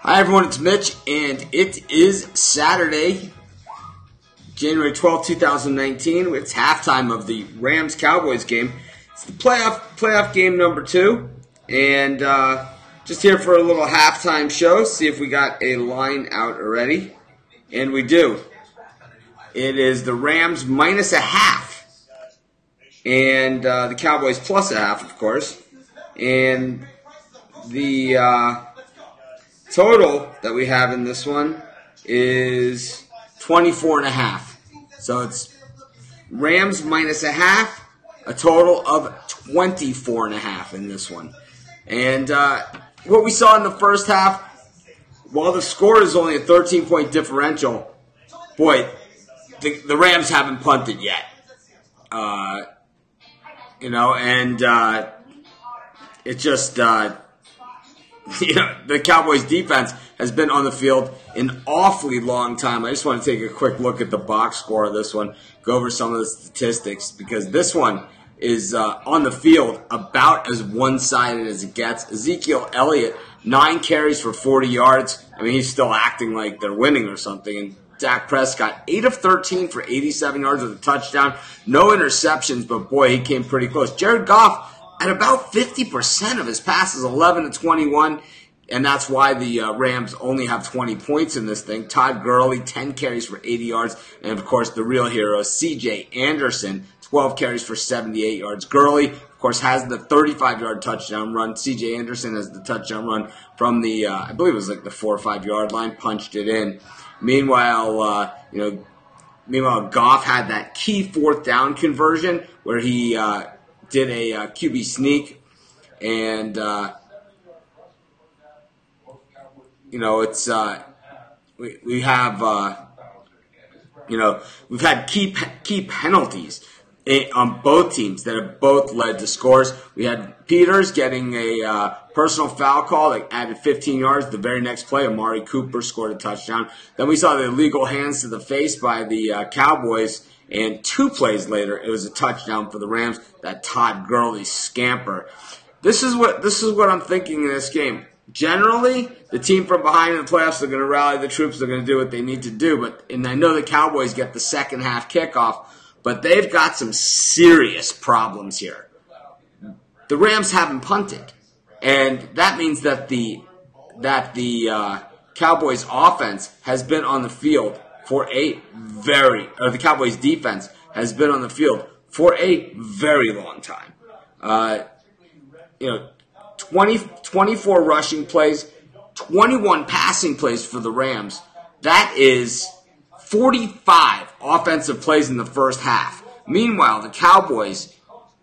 Hi everyone, it's Mitch, and it is Saturday, January 12th, 2019. It's halftime of the Rams-Cowboys game. It's the playoff game number 2, and just here for a little halftime show, see if we got a line out already, and we do. It is the Rams -0.5, and the Cowboys +0.5, of course, and the total that we have in this one is 24.5. So it's Rams -0.5, a total of 24.5 in this one. And what we saw in the first half, while the score is only a 13-point differential, boy, the Rams haven't punted yet. And it just... the Cowboys defense has been on the field an awfully long time. I just want to take a quick look at the box score of this one, go over some of the statistics, because this one is on the field about as one-sided as it gets. Ezekiel Elliott, 9 carries for 40 yards. I mean, he's still acting like they're winning or something. And Dak Prescott, 8 of 13 for 87 yards with a touchdown. No interceptions, but boy, he came pretty close. Jared Goff, at about 50% of his passes, 11 to 21, and that's why the Rams only have 20 points in this thing. Todd Gurley, 10 carries for 80 yards, and of course the real hero, C.J. Anderson, 12 carries for 78 yards. Gurley, of course, has the 35-yard touchdown run. C.J. Anderson has the touchdown run from the, I believe it was like the 4 or 5-yard line, punched it in. Meanwhile, Goff had that key 4th down conversion where he did a QB sneak, and it's we have we've had key penalties on both teams that have both led to scores. We had Peters getting a personal foul call that added 15 yards. The very next play, Amari Cooper scored a touchdown. Then we saw the illegal hands to the face by the Cowboys. And 2 plays later, it was a touchdown for the Rams. That Todd Gurley scamper. This is what I'm thinking in this game. Generally, the team from behind in the playoffs are going to rally the troops. They're going to do what they need to do. And I know the Cowboys get the second half kickoff, but they've got some serious problems here. The Rams haven't punted, and that means that the Cowboys offense has been on the field for the Cowboys defense has been on the field for a very long time. 24 rushing plays, 21 passing plays for the Rams. That is 45 offensive plays in the first half. Meanwhile, the Cowboys,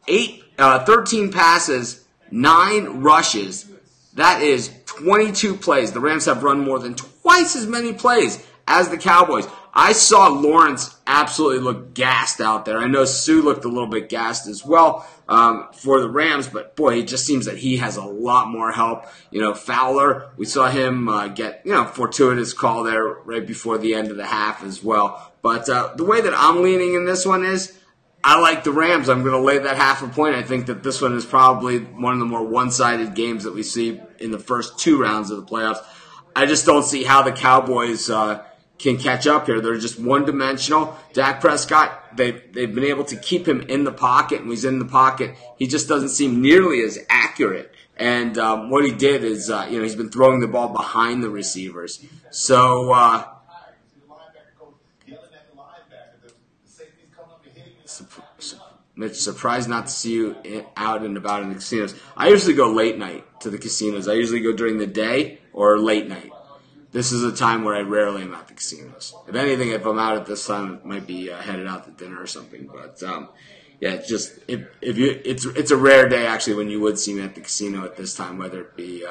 13 passes, 9 rushes. That is 22 plays. The Rams have run more than twice as many plays as the Cowboys. I saw Lawrence absolutely look gassed out there. I know Sue looked a little bit gassed as well for the Rams, but boy, it just seems that he has a lot more help. Fowler, we saw him get fortuitous call there right before the end of the half as well. But the way that I'm leaning in this one is I like the Rams. I'm going to lay that 0.5 point. I think that this one is probably one of the more one-sided games that we see in the first 2 rounds of the playoffs. I just don't see how the Cowboys can catch up here. They're just one-dimensional. Dak Prescott, they've been able to keep him in the pocket, and when he's in the pocket, he just doesn't seem nearly as accurate. And what he did is, he's been throwing the ball behind the receivers. So, Mitch, surprised not to see you out and about in the casinos. I usually go late night to the casinos. I usually go during the day or late night. This is a time where I rarely am at the casinos. If anything, if I'm out at this time, it might be headed out to dinner or something. But it's just it's a rare day actually when you would see me at the casino at this time, whether it be.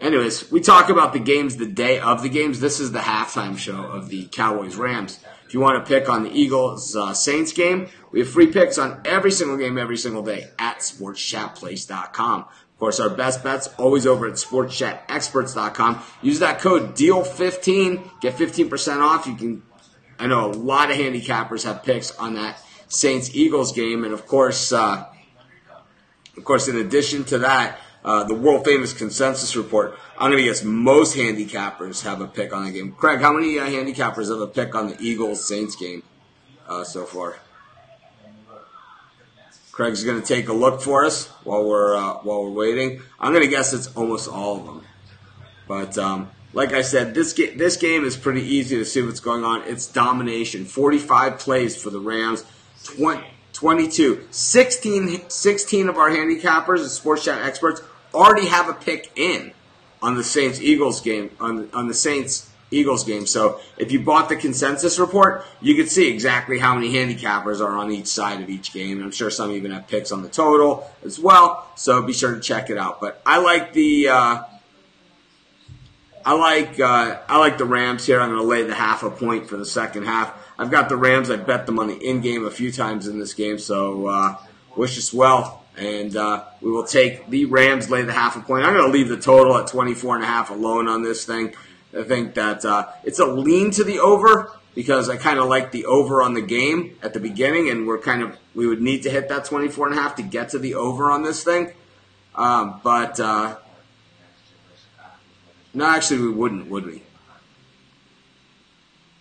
Anyways, we talk about the games the day of the games. This is the halftime show of the Cowboys Rams. If you want to pick on the Eagles Saints game, we have free picks on every single game every single day at sportschatplace.com. Of course, our best bets always over at sportschatexperts.com. Use that code DEAL15, get 15% off. I know a lot of handicappers have picks on that Saints-Eagles game, and of course, in addition to that, the world famous consensus report, I'm going to guess most handicappers have a pick on the game. Craig, how many handicappers have a pick on the Eagles-Saints game so far? Craig's going to take a look for us while we're waiting. I'm going to guess it's almost all of them. But like I said, this game is pretty easy to see what's going on. It's domination. 45 plays for the Rams. 22. 16 of our handicappers and Sports Chat experts already have a pick in on the Saints-Eagles game. On the Saints-Eagles game. So if you bought the consensus report, you could see exactly how many handicappers are on each side of each game. And I'm sure some even have picks on the total as well. So be sure to check it out. But I like the Rams here. I'm going to lay the half a point for the second half. I've got the Rams. I bet them on the in-game a few times in this game. So wish us well. And we will take the Rams, lay the half a point. I'm going to leave the total at 24.5 alone on this thing. I think that it's a lean to the over because I kind of like the over on the game at the beginning, and we would need to hit that 24.5 to get to the over on this thing. But no, actually we wouldn't, would we?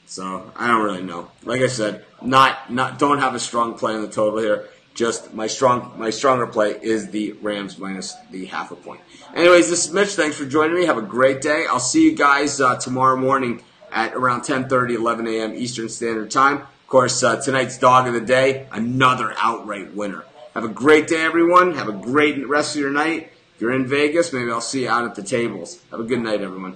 So I don't really know. Like I said, don't have a strong play on the total here. Just my stronger play is the Rams minus the half a point. Anyways, this is Mitch. Thanks for joining me. Have a great day. I'll see you guys tomorrow morning at around 10:30, 11 a.m. Eastern Standard Time. Of course, tonight's dog of the day, another outright winner. Have a great day, everyone. Have a great rest of your night. If you're in Vegas, maybe I'll see you out at the tables. Have a good night, everyone.